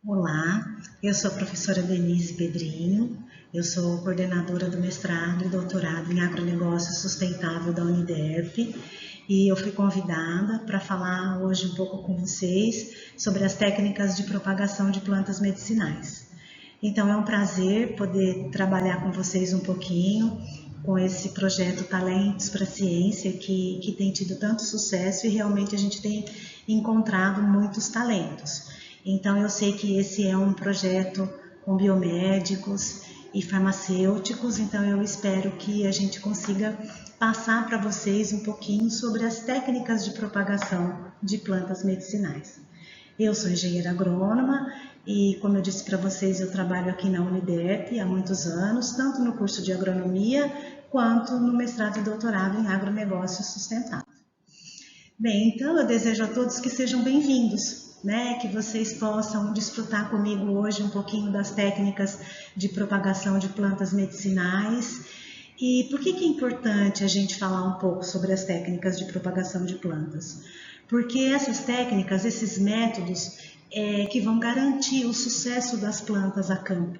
Olá, eu sou a professora Denise Pedrinho, eu sou coordenadora do mestrado e doutorado em agronegócio sustentável da Uniderp e eu fui convidada para falar hoje um pouco com vocês sobre as técnicas de propagação de plantas medicinais. Então é um prazer poder trabalhar com vocês um pouquinho com esse projeto Talentos para a Ciência que tem tido tanto sucesso e realmente a gente tem encontrado muitos talentos. Então eu sei que esse é um projeto com biomédicos e farmacêuticos, então eu espero que a gente consiga passar para vocês um pouquinho sobre as técnicas de propagação de plantas medicinais. Eu sou engenheira agrônoma e, como eu disse para vocês, eu trabalho aqui na Uniderp há muitos anos, tanto no curso de agronomia quanto no mestrado e doutorado em agronegócio sustentável. Bem, então eu desejo a todos que sejam bem-vindos, né? Que vocês possam desfrutar comigo hoje um pouquinho das técnicas de propagação de plantas medicinais. E por que é importante a gente falar um pouco sobre as técnicas de propagação de plantas? Porque essas técnicas, esses métodos, que vão garantir o sucesso das plantas a campo.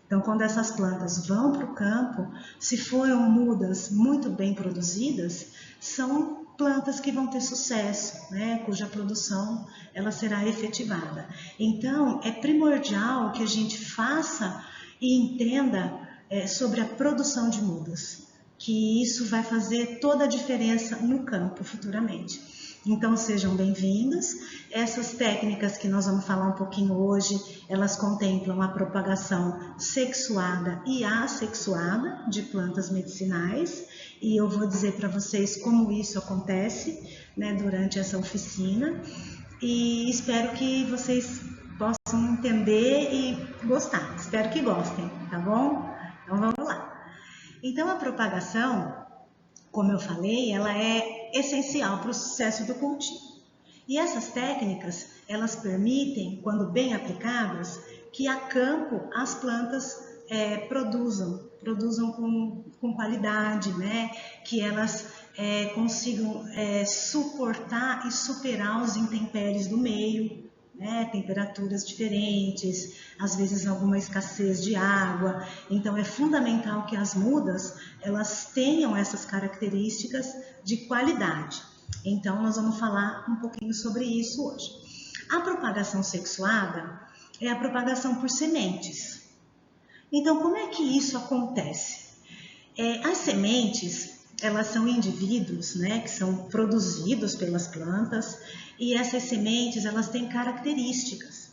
Então, quando essas plantas vão para o campo, se foram mudas muito bem produzidas, são plantas que vão ter sucesso, né? Cuja produção ela será efetivada. Então, é primordial que a gente faça e entenda sobre a produção de mudas, que isso vai fazer toda a diferença no campo futuramente. Então sejam bem-vindos. Essas técnicas que nós vamos falar um pouquinho hoje, elas contemplam a propagação sexuada e assexuada de plantas medicinais, e eu vou dizer para vocês como isso acontece, né, durante essa oficina, e espero que vocês possam entender e gostar. Espero que gostem, tá bom? Então vamos lá. Então a propagação, como eu falei, ela é essencial para o sucesso do cultivo. E essas técnicas, elas permitem, quando bem aplicadas, que a campo as plantas produzam com qualidade, né? Que elas consigam suportar e superar os intempéries do meio, né? Temperaturas diferentes, às vezes alguma escassez de água. Então é fundamental que as mudas elas tenham essas características de qualidade. Então nós vamos falar um pouquinho sobre isso hoje. A propagação sexuada é a propagação por sementes. Então como é que isso acontece? As sementes elas são indivíduos, né, que são produzidos pelas plantas e essas sementes elas têm características.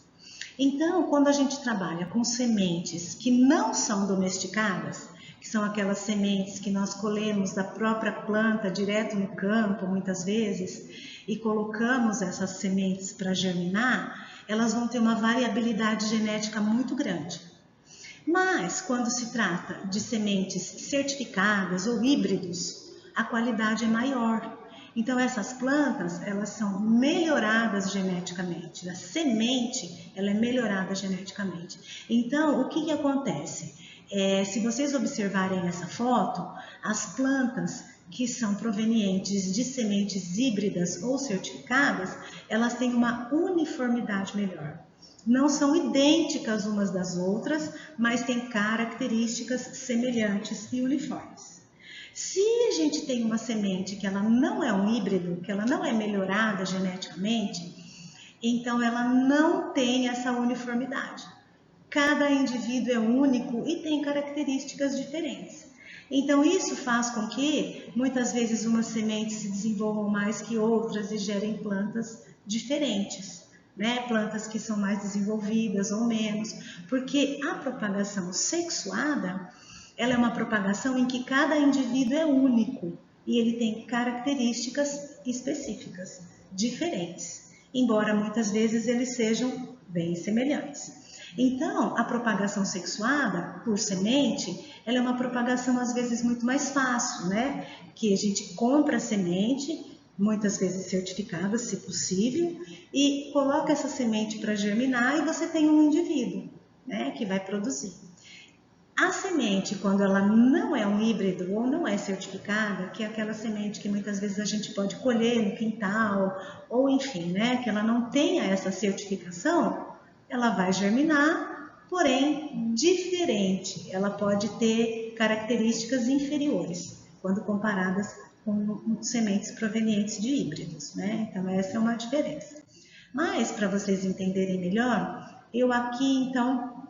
Então, quando a gente trabalha com sementes que não são domesticadas, que são aquelas sementes que nós colhemos da própria planta direto no campo, muitas vezes, e colocamos essas sementes para germinar, elas vão ter uma variabilidade genética muito grande. Mas, quando se trata de sementes certificadas ou híbridos, a qualidade é maior. Então, essas plantas, elas são melhoradas geneticamente. A semente, ela é melhorada geneticamente. Então, o que acontece? Se vocês observarem essa foto, as plantas que são provenientes de sementes híbridas ou certificadas, elas têm uma uniformidade melhor. Não são idênticas umas das outras, mas têm características semelhantes e uniformes. Se a gente tem uma semente que ela não é um híbrido, que ela não é melhorada geneticamente, então ela não tem essa uniformidade. Cada indivíduo é único e tem características diferentes. Então isso faz com que muitas vezes umas sementes se desenvolvam mais que outras e gerem plantas diferentes, né? Plantas que são mais desenvolvidas ou menos, porque a propagação sexuada, ela é uma propagação em que cada indivíduo é único e ele tem características específicas, diferentes, embora muitas vezes eles sejam bem semelhantes. Então, a propagação sexuada por semente, ela é uma propagação às vezes muito mais fácil, né? Que a gente compra a semente, muitas vezes certificada, se possível, e coloca essa semente para germinar e você tem um indivíduo, né? Que vai produzir. A semente, quando ela não é um híbrido ou não é certificada, que é aquela semente que muitas vezes a gente pode colher no quintal, ou enfim, né? Que ela não tenha essa certificação, ela vai germinar, porém diferente. Ela pode ter características inferiores quando comparadas com sementes provenientes de híbridos, né? Então essa é uma diferença. Mas para vocês entenderem melhor, eu aqui então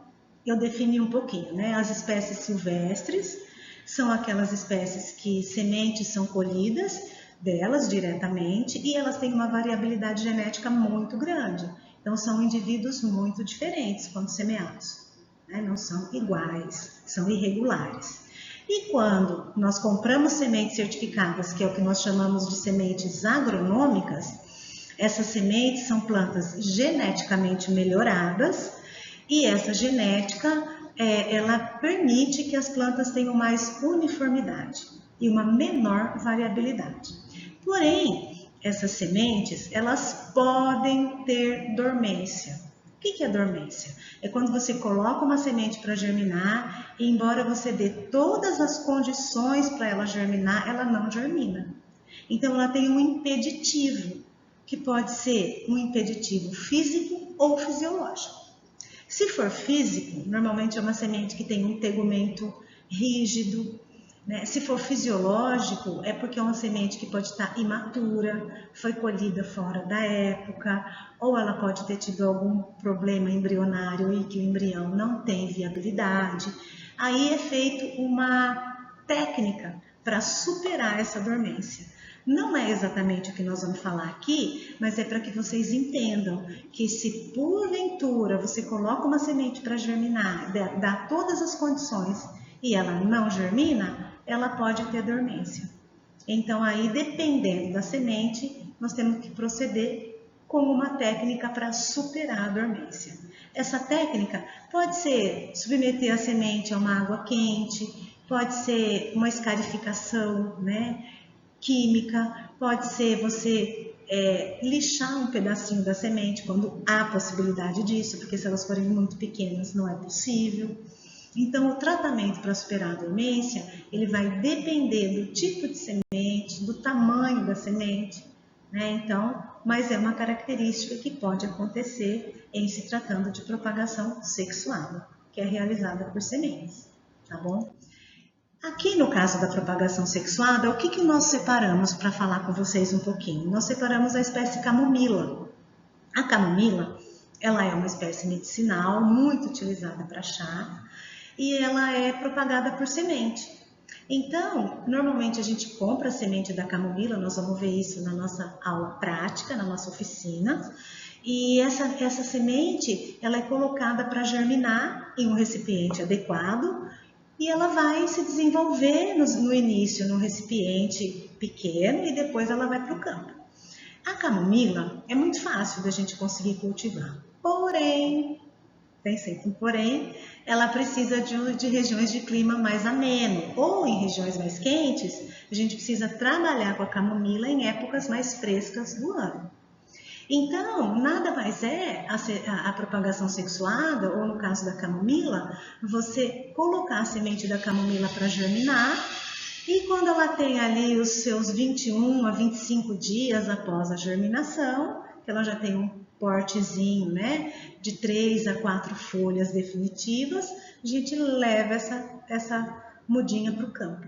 eu defini um pouquinho, né? As espécies silvestres são aquelas espécies que sementes são colhidas delas diretamente e elas têm uma variabilidade genética muito grande. Então são indivíduos muito diferentes quando semeados, né? Não são iguais, são irregulares. E quando nós compramos sementes certificadas, que é o que nós chamamos de sementes agronômicas, essas sementes são plantas geneticamente melhoradas e essa genética ela permite que as plantas tenham mais uniformidade e uma menor variabilidade. Porém, essas sementes elas podem ter dormência. O que é dormência? É quando você coloca uma semente para germinar e embora você dê todas as condições para ela germinar, ela não germina. Então ela tem um impeditivo, que pode ser um impeditivo físico ou fisiológico. Se for físico, normalmente é uma semente que tem um tegumento rígido, né? Se for fisiológico, é porque é uma semente que pode estar imatura, foi colhida fora da época, ou ela pode ter tido algum problema embrionário e que o embrião não tem viabilidade. Aí é feito uma técnica para superar essa dormência. Não é exatamente o que nós vamos falar aqui, mas é para que vocês entendam que se porventura você coloca uma semente para germinar, dá todas as condições e ela não germina, ela pode ter dormência. Então aí, dependendo da semente, nós temos que proceder com uma técnica para superar a dormência. Essa técnica pode ser submeter a semente a uma água quente, pode ser uma escarificação, né? Química, pode ser você lixar um pedacinho da semente quando há possibilidade disso, porque se elas forem muito pequenas não é possível. Então o tratamento para superar a dormência, ele vai depender do tipo de semente, do tamanho da semente, né? Então, mas é uma característica que pode acontecer em se tratando de propagação sexuada, que é realizada por sementes, tá bom? Aqui no caso da propagação sexuada, o que nós separamos para falar com vocês um pouquinho? Nós separamos a espécie camomila. A camomila, ela é uma espécie medicinal muito utilizada para chá e ela é propagada por semente. Então, normalmente a gente compra a semente da camomila, nós vamos ver isso na nossa aula prática, na nossa oficina. E essa semente, ela é colocada para germinar em um recipiente adequado, e ela vai se desenvolver no início num recipiente pequeno e depois ela vai para o campo. A camomila é muito fácil da gente conseguir cultivar, porém, tem sempre um porém, ela precisa de regiões de clima mais ameno, ou em regiões mais quentes, a gente precisa trabalhar com a camomila em épocas mais frescas do ano. Então, nada mais é a propagação sexuada, ou no caso da camomila, você colocar a semente da camomila para germinar e quando ela tem ali os seus 21 a 25 dias após a germinação, que ela já tem um portezinho, né, de 3 a 4 folhas definitivas, a gente leva essa mudinha para o campo.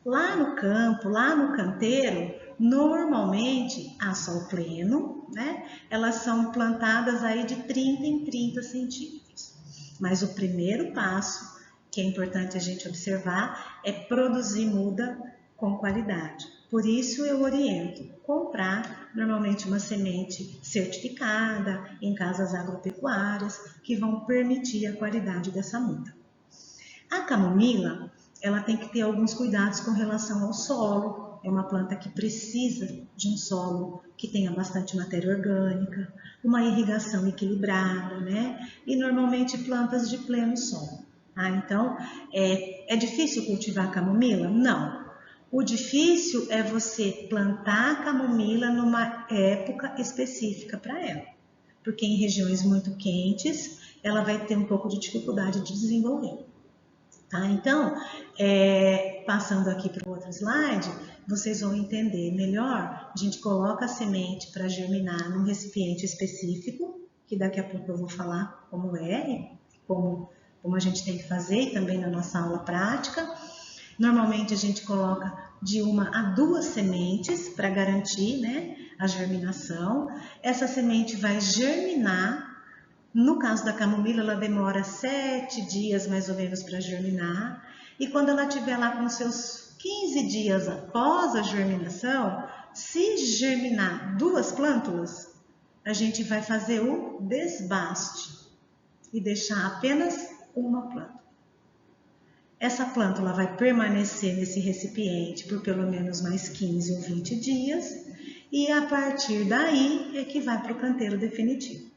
Lá no campo, lá no canteiro, normalmente a sol pleno, né? Elas são plantadas aí de 30 em 30 centímetros. Mas o primeiro passo, que é importante a gente observar, é produzir muda com qualidade. Por isso eu oriento comprar normalmente uma semente certificada em casas agropecuárias que vão permitir a qualidade dessa muda. A camomila, ela tem que ter alguns cuidados com relação ao solo. É uma planta que precisa de um solo que tenha bastante matéria orgânica, uma irrigação equilibrada, né? E normalmente plantas de pleno sol. Tá? Então, é difícil cultivar a camomila? Não. O difícil é você plantar a camomila numa época específica para ela. Porque em regiões muito quentes, ela vai ter um pouco de dificuldade de desenvolver. Tá? Então, passando aqui para o outro slide, vocês vão entender melhor. A gente coloca a semente para germinar num recipiente específico, que daqui a pouco eu vou falar como é e como a gente tem que fazer, e também na nossa aula prática. Normalmente a gente coloca de 1 a 2 sementes para garantir, né, a germinação. Essa semente vai germinar. No caso da camomila, ela demora 7 dias mais ou menos para germinar. E quando ela estiver lá com seus 15 dias após a germinação, se germinar 2 plântulas, a gente vai fazer o desbaste e deixar apenas uma plântula. Essa plântula vai permanecer nesse recipiente por pelo menos mais 15 ou 20 dias e a partir daí é que vai para o canteiro definitivo.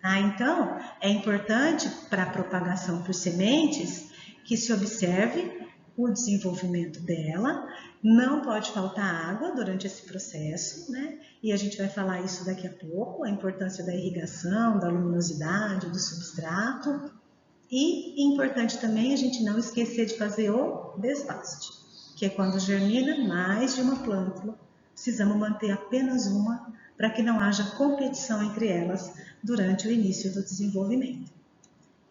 Então, é importante para a propagação por sementes que se observe o desenvolvimento dela, não pode faltar água durante esse processo, né? E a gente vai falar isso daqui a pouco, a importância da irrigação, da luminosidade, do substrato. E importante também a gente não esquecer de fazer o desbaste, que é quando germina mais de uma plântula, precisamos manter apenas uma para que não haja competição entre elas durante o início do desenvolvimento.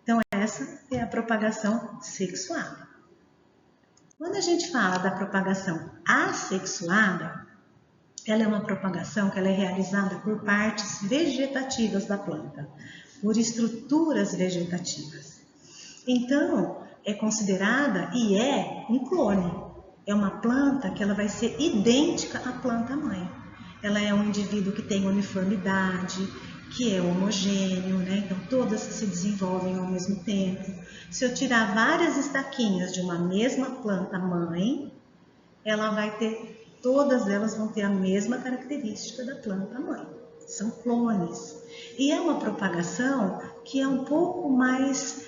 Então essa é a propagação sexuada. Quando a gente fala da propagação assexuada, ela é uma propagação que ela é realizada por partes vegetativas da planta, por estruturas vegetativas. Então, é considerada e é um clone. É uma planta que ela vai ser idêntica à planta mãe. Ela é um indivíduo que tem uniformidade, que é homogêneo, né? Então todas se desenvolvem ao mesmo tempo. Se eu tirar várias estaquinhas de uma mesma planta mãe, todas elas vão ter a mesma característica da planta mãe. São clones. E é uma propagação que é um pouco mais,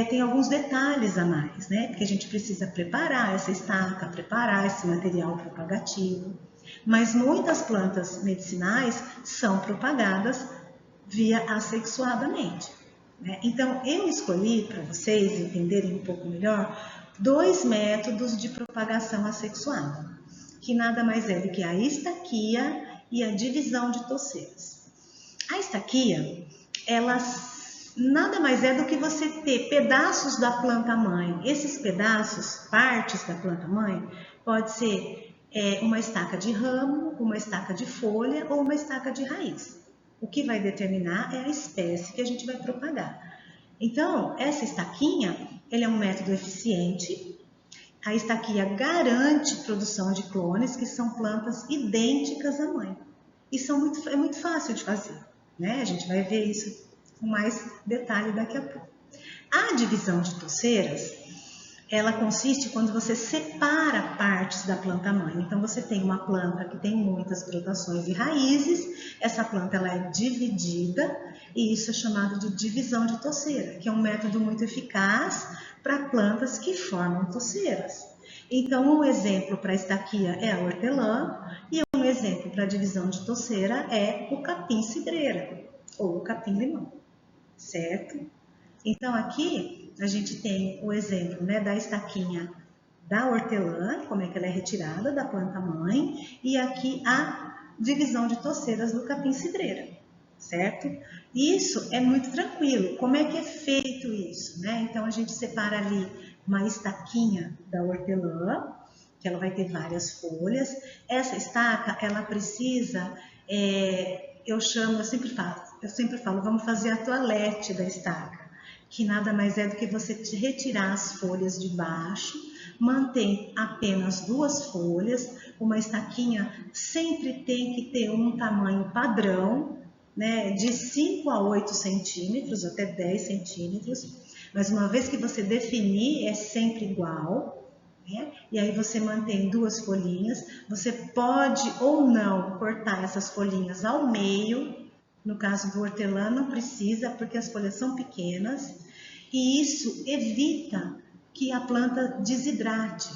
tem alguns detalhes a mais, né? Porque a gente precisa preparar essa estaca, preparar esse material propagativo. Mas muitas plantas medicinais são propagadas via assexuadamente, né? Então, eu escolhi, para vocês entenderem um pouco melhor, 2 métodos de propagação assexuada, que nada mais é do que a estaquia e a divisão de toceiras. A estaquia, ela nada mais é do que você ter pedaços da planta mãe. Esses pedaços, partes da planta mãe, pode ser uma estaca de ramo, uma estaca de folha ou uma estaca de raiz. O que vai determinar é a espécie que a gente vai propagar. Então, essa estaquinha, ele é um método eficiente. A estaquia garante produção de clones, que são plantas idênticas à mãe. E é muito fácil de fazer, né? A gente vai ver isso com mais detalhe daqui a pouco. A divisão de toceiras, ela consiste quando você separa partes da planta mãe. Então, você tem uma planta que tem muitas brotações e raízes, essa planta ela é dividida e isso é chamado de divisão de toceira, que é um método muito eficaz para plantas que formam toceiras. Então, um exemplo para a estaquia é a hortelã e um exemplo para a divisão de toceira é o capim-cidreira ou o capim-limão, certo? Então, aqui a gente tem o exemplo, né, da estaquinha da hortelã, como é que ela é retirada da planta mãe, e aqui a divisão de toceiras do capim-cidreira, certo? Isso é muito tranquilo. Como é que é feito isso, né? Então, a gente separa ali uma estaquinha da hortelã, que ela vai ter várias folhas. Essa estaca, ela precisa, eu sempre falo, vamos fazer a toalete da estaca, que nada mais é do que você retirar as folhas de baixo, mantém apenas 2 folhas, uma estaquinha sempre tem que ter um tamanho padrão, né, de 5 a 8 centímetros, até 10 centímetros, mas uma vez que você definir, é sempre igual, né? E aí você mantém 2 folhinhas, você pode ou não cortar essas folhinhas ao meio. No caso do hortelã não precisa, porque as folhas são pequenas e isso evita que a planta desidrate.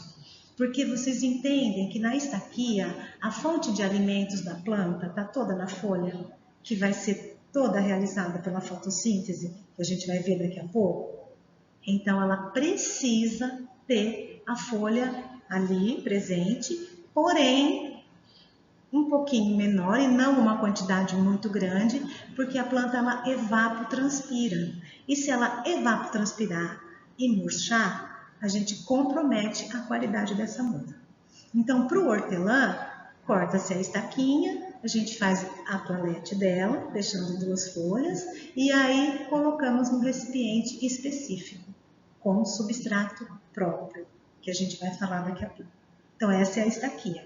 Porque vocês entendem que na estaquia a fonte de alimentos da planta está toda na folha, que vai ser toda realizada pela fotossíntese, que a gente vai ver daqui a pouco. Então ela precisa ter a folha ali presente, porém um pouquinho menor e não uma quantidade muito grande, porque a planta ela evapotranspira. E se ela evapotranspirar e murchar, a gente compromete a qualidade dessa muda. Então, para o hortelã, corta-se a estaquinha, a gente faz a toalete dela, deixando 2 folhas, e aí colocamos no recipiente específico, com substrato próprio, que a gente vai falar daqui a pouco. Então, essa é a estaquia.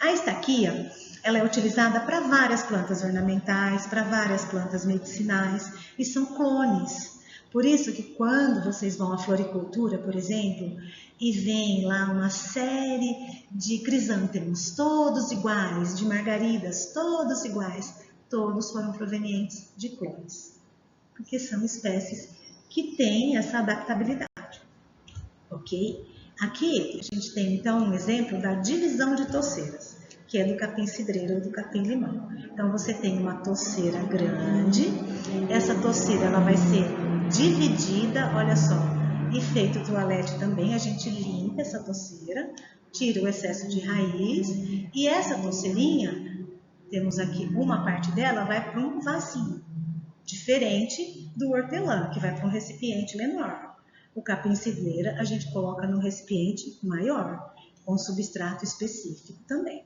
A estaquia, ela é utilizada para várias plantas ornamentais, para várias plantas medicinais, e são clones. Por isso que quando vocês vão à floricultura, por exemplo, e vem lá uma série de crisântemos, todos iguais, de margaridas, todos iguais, todos foram provenientes de clones, porque são espécies que têm essa adaptabilidade, ok? Aqui a gente tem então um exemplo da divisão de toceiras, que é do capim-cidreiro ou do capim-limão. Então você tem uma toceira grande, essa toceira ela vai ser dividida, olha só, e feito o toalete também, a gente limpa essa toceira, tira o excesso de raiz, e essa toceirinha, temos aqui uma parte dela, vai para um vasinho, diferente do hortelã, que vai para um recipiente menor. O capim-cidreira a gente coloca num recipiente maior, com substrato específico também.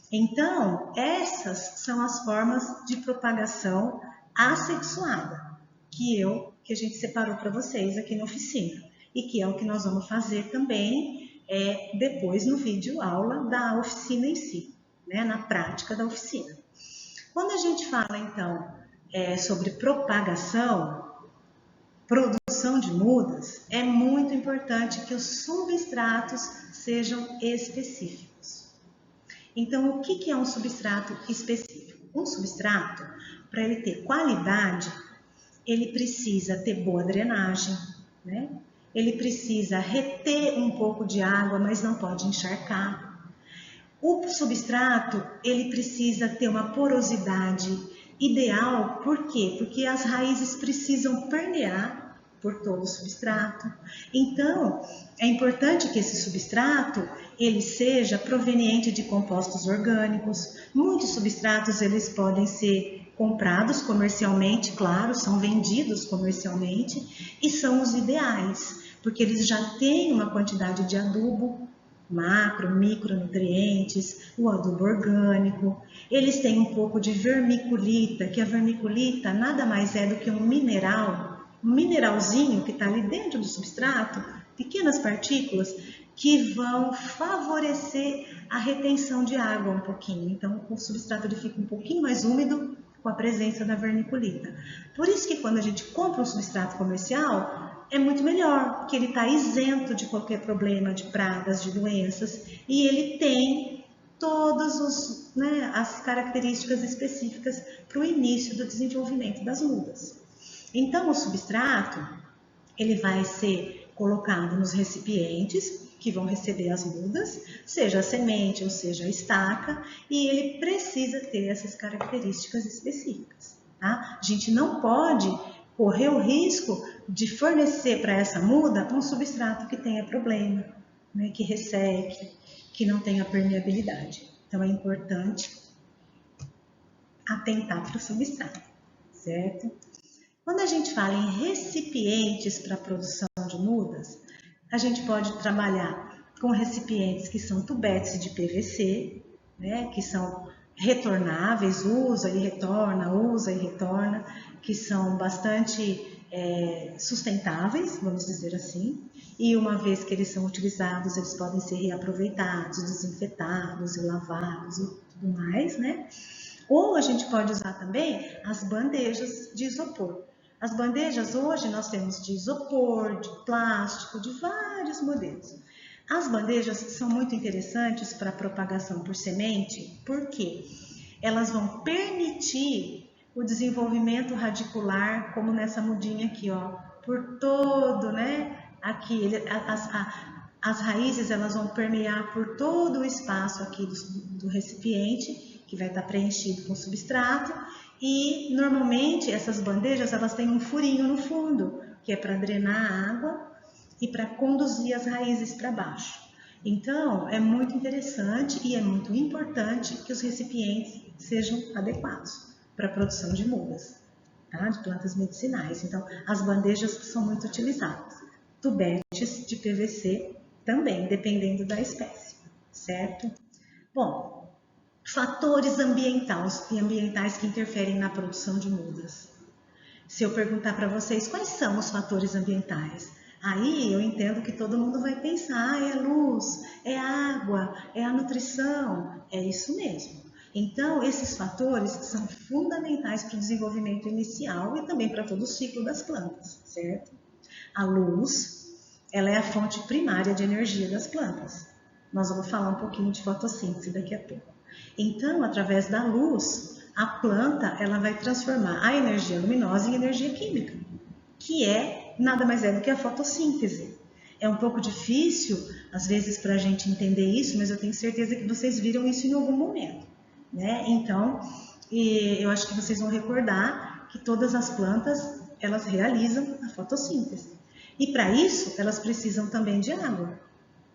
Então, essas são as formas de propagação assexuada que a gente separou para vocês aqui na oficina e que é o que nós vamos fazer também depois no vídeo aula da oficina em si, né, na prática da oficina. Quando a gente fala então sobre propagação, produção de mudas, é muito importante que os substratos sejam específicos. Então, o que é um substrato específico? Um substrato, para ele ter qualidade, ele precisa ter boa drenagem, né? Ele precisa reter um pouco de água, mas não pode encharcar. O substrato, ele precisa ter uma porosidade ideal, por quê? Porque as raízes precisam permear por todo o substrato. Então, é importante que esse substrato ele seja proveniente de compostos orgânicos. Muitos substratos eles podem ser comprados comercialmente, claro, são vendidos comercialmente e são os ideais, porque eles já têm uma quantidade de adubo, macro, micronutrientes, o adubo orgânico. Eles têm um pouco de vermiculita, que a vermiculita nada mais é do que um mineralzinho que está ali dentro do substrato, pequenas partículas que vão favorecer a retenção de água um pouquinho. Então, o substrato ele fica um pouquinho mais úmido com a presença da vermiculita. Por isso que quando a gente compra um substrato comercial, é muito melhor, porque ele está isento de qualquer problema de pragas, de doenças, e ele tem todas as características específicas para o início do desenvolvimento das mudas. Então, o substrato, ele vai ser colocado nos recipientes que vão receber as mudas, seja a semente ou seja a estaca, e ele precisa ter essas características específicas, tá? A gente não pode correr o risco de fornecer para essa muda um substrato que tenha problema, né, que resseque, que não tenha permeabilidade. Então, é importante atentar para o substrato, certo? Quando a gente fala em recipientes para a produção de mudas, a gente pode trabalhar com recipientes que são tubetes de PVC, né, que são retornáveis, usa e retorna, que são bastante sustentáveis, vamos dizer assim, e uma vez que eles são utilizados, eles podem ser reaproveitados, desinfetados e lavados e tudo mais, né? Ou a gente pode usar também as bandejas de isopor. As bandejas hoje nós temos de isopor, de plástico, de vários modelos. As bandejas são muito interessantes para propagação por semente, porque elas vão permitir o desenvolvimento radicular, como nessa mudinha aqui, ó, por todo, né? Aqui, as raízes elas vão permear por todo o espaço aqui do recipiente, que vai estar preenchido com substrato, e normalmente essas bandejas elas têm um furinho no fundo, que é para drenar a água e para conduzir as raízes para baixo. Então, é muito interessante e é muito importante que os recipientes sejam adequados para a produção de mudas, tá? De plantas medicinais. Então, as bandejas são muito utilizadas. Tubetes de PVC também, dependendo da espécie, certo? Bom, fatores ambientais que interferem na produção de mudas. Se eu perguntar para vocês quais são os fatores ambientais, aí eu entendo que todo mundo vai pensar, é a luz, é a água, é a nutrição, é isso mesmo. Então, esses fatores são fundamentais para o desenvolvimento inicial e também para todo o ciclo das plantas, certo? A luz, ela é a fonte primária de energia das plantas. Nós vamos falar um pouquinho de fotossíntese daqui a pouco. Então, através da luz, a planta ela vai transformar a energia luminosa em energia química, que é nada mais é do que a fotossíntese. É um pouco difícil, às vezes, para a gente entender isso, mas eu tenho certeza que vocês viram isso em algum momento, né? Então, eu acho que vocês vão recordar que todas as plantas elas realizam a fotossíntese. E para isso, elas precisam também de água,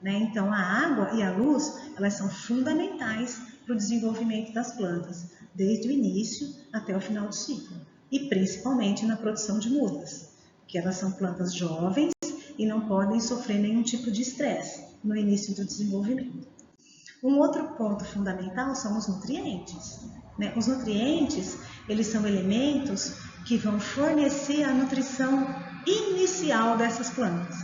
né? Então, a água e a luz, elas são fundamentais para o desenvolvimento das plantas, desde o início até o final do ciclo, e principalmente na produção de mudas, porque elas são plantas jovens e não podem sofrer nenhum tipo de estresse no início do desenvolvimento. Um outro ponto fundamental são os nutrientes, né? Os nutrientes, eles são elementos que vão fornecer a nutrição inicial dessas plantas.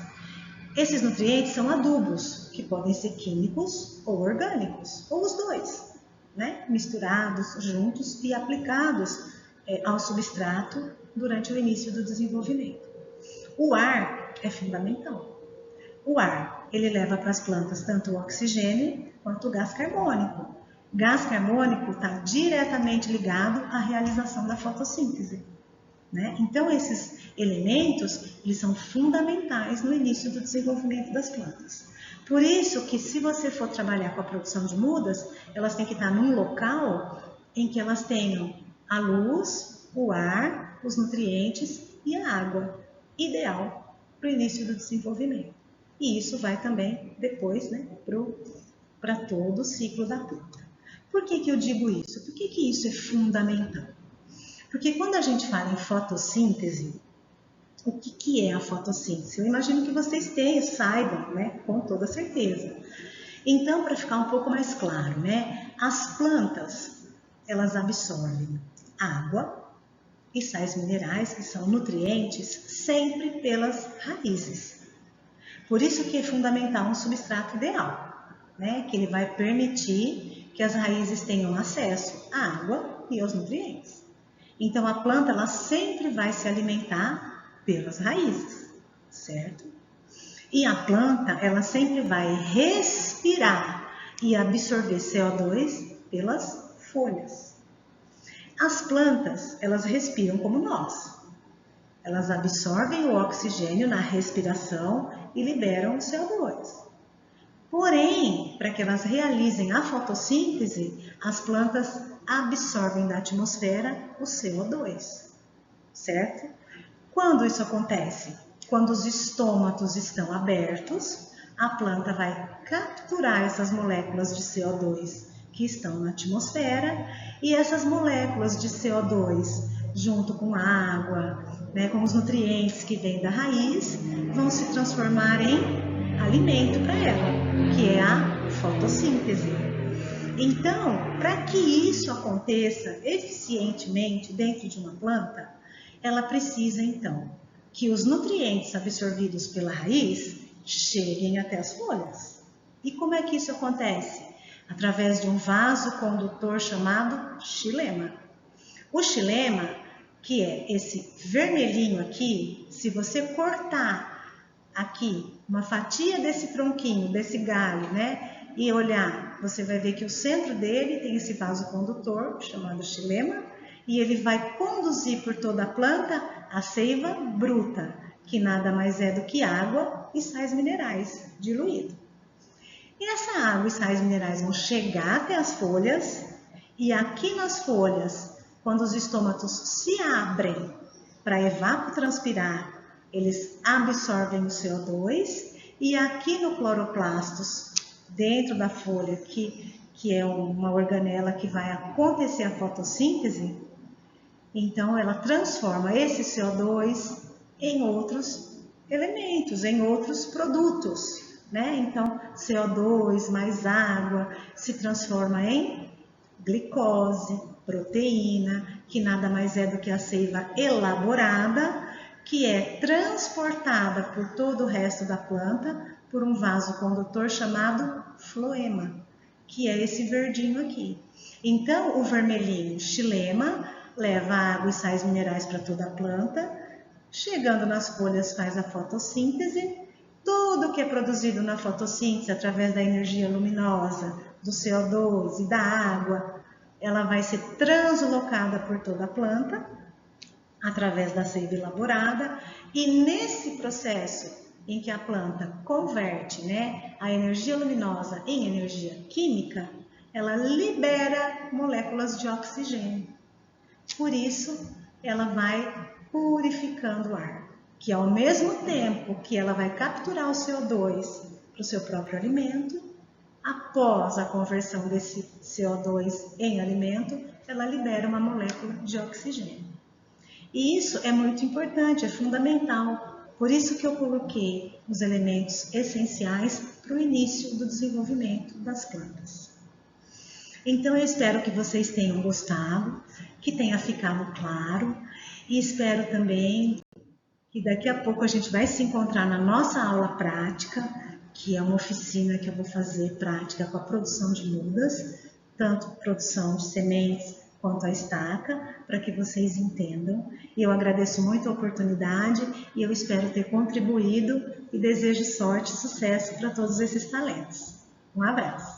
Esses nutrientes são adubos, que podem ser químicos ou orgânicos, ou os dois, né? Misturados juntos e aplicados ao substrato durante o início do desenvolvimento. O ar é fundamental. O ar, ele leva para as plantas tanto o oxigênio quanto o gás carbônico. Gás carbônico está diretamente ligado à realização da fotossíntese, né? Então, esses elementos, eles são fundamentais no início do desenvolvimento das plantas. Por isso que se você for trabalhar com a produção de mudas, elas têm que estar num local em que elas tenham a luz, o ar, os nutrientes e a água, ideal para o início do desenvolvimento. E isso vai também depois, né, para todo o ciclo da planta. Por que eu digo isso? Por que isso é fundamental? Porque quando a gente fala em fotossíntese, o que é a fotossíntese? Eu imagino que vocês saibam, né? Com toda certeza. Então, para ficar um pouco mais claro, né? As plantas, elas absorvem água e sais minerais, que são nutrientes, sempre pelas raízes. Por isso que é fundamental um substrato ideal, né? Que ele vai permitir que as raízes tenham acesso à água e aos nutrientes. Então, a planta ela sempre vai se alimentar pelas raízes, certo? E a planta ela sempre vai respirar e absorver CO2 pelas folhas. As plantas, elas respiram como nós. Elas absorvem o oxigênio na respiração e liberam o CO2. Porém, para que elas realizem a fotossíntese, as plantas absorvem da atmosfera o CO2, certo? Quando isso acontece? Quando os estômatos estão abertos, a planta vai capturar essas moléculas de CO2 que estão na atmosfera e essas moléculas de CO2, junto com a água, né, com os nutrientes que vêm da raiz, vão se transformar em alimento para ela, que é a fotossíntese. Então, para que isso aconteça eficientemente dentro de uma planta, ela precisa, então, que os nutrientes absorvidos pela raiz cheguem até as folhas. E como é que isso acontece? Através de um vaso condutor chamado xilema. O xilema, que é esse vermelhinho aqui, se você cortar aqui uma fatia desse tronquinho, desse galho, né? E olhar, você vai ver que o centro dele tem esse vaso condutor, chamado xilema, e ele vai conduzir por toda a planta a seiva bruta, que nada mais é do que água e sais minerais diluídos. E essa água e sais minerais vão chegar até as folhas, e aqui nas folhas, quando os estômatos se abrem para evapotranspirar, eles absorvem o CO2, e aqui no cloroplastos, dentro da folha, que é uma organela que vai acontecer a fotossíntese, então ela transforma esse CO2 em outros elementos, em outros produtos, né? Então, CO2 mais água se transforma em glicose, proteína, que nada mais é do que a seiva elaborada, que é transportada por todo o resto da planta por um vasocondutor chamado floema, que é esse verdinho aqui. Então, o vermelhinho, xilema, leva água e sais minerais para toda a planta, chegando nas folhas faz a fotossíntese, tudo que é produzido na fotossíntese através da energia luminosa, do CO2 e da água, ela vai ser translocada por toda a planta, através da seiva elaborada, e nesse processo em que a planta converte, né, a energia luminosa em energia química, ela libera moléculas de oxigênio. Por isso, ela vai purificando o ar, que ao mesmo tempo que ela vai capturar o CO2 para o seu próprio alimento, após a conversão desse CO2 em alimento, ela libera uma molécula de oxigênio. E isso é muito importante, é fundamental. Por isso que eu coloquei os elementos essenciais para o início do desenvolvimento das plantas. Então eu espero que vocês tenham gostado, que tenha ficado claro, e espero também que daqui a pouco a gente vai se encontrar na nossa aula prática, que é uma oficina que eu vou fazer prática com a produção de mudas, tanto produção de sementes quanto a estaca, para que vocês entendam. E eu agradeço muito a oportunidade e eu espero ter contribuído e desejo sorte e sucesso para todos esses talentos. Um abraço!